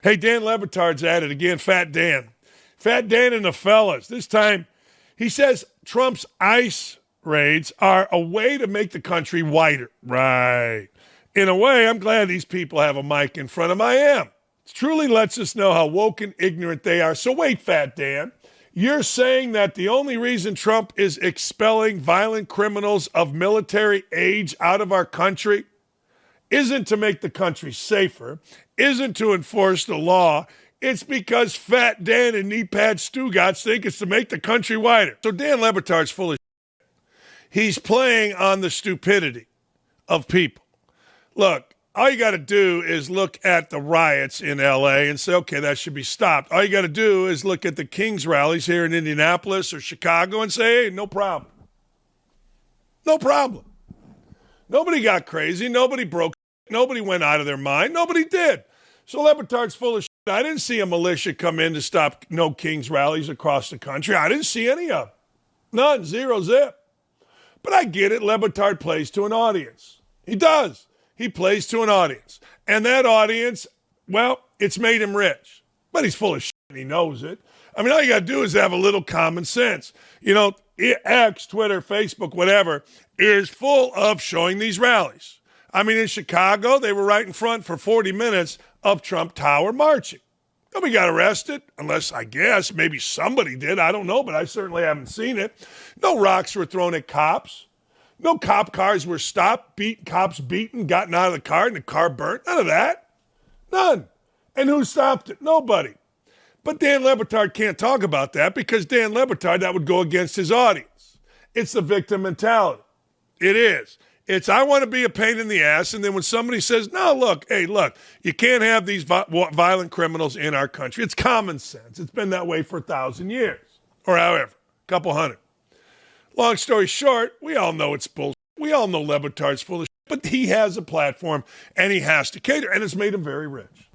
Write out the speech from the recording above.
Hey, Dan Le Batard's at it again, Fat Dan. Fat Dan and the fellas. This time, he says Trump's ICE raids are a way to make the country whiter. Right. In a way, I'm glad these people have a mic in front of them. I am. It truly lets us know how woke and ignorant they are. So wait, Fat Dan. You're saying that the only reason Trump is expelling violent criminals of military age out of our country isn't to make the country safer, isn't to enforce the law. It's because Fat Dan and Kneepad Stugotz think it's to make the country whiter. So Dan Le Batard's full of shit. He's playing on the stupidity of people. Look, all you got to do is look at the riots in L.A. and say, okay, that should be stopped. All you got to do is look at the King's rallies here in Indianapolis or Chicago and say, hey, no problem. No problem. Nobody got crazy. Nobody broke. Nobody went out of their mind. Nobody did. So Le Batard's full of shit. I didn't see a militia come in to stop no King's rallies across the country. I didn't see any of them. None. Zero zip. But I get it. Le Batard plays to an audience. He does. He plays to an audience. And that audience, well, it's made him rich. But he's full of shit and he knows it. I mean, all you got to do is have a little common sense. You know, X, Twitter, Facebook, whatever, is full of showing these rallies. I mean, in Chicago, they were right in front for 40 minutes of Trump Tower marching. Nobody got arrested, unless, I guess, maybe somebody did. I don't know, but I certainly haven't seen it. No rocks were thrown at cops. No cop cars were stopped, cops beaten, gotten out of the car, and the car burnt. None of that. None. And who stopped it? Nobody. But Dan Le Batard can't talk about that because Dan Le Batard, that would go against his audience. It's the victim mentality. It is. It's, I want to be a pain in the ass, and then when somebody says, no, look, you can't have these violent criminals in our country. It's common sense. It's been that way for 1,000 years, or however, a couple hundred. Long story short, we all know it's bullshit. We all know Le Batard's full of shit, but he has a platform, and he has to cater, and it's made him very rich.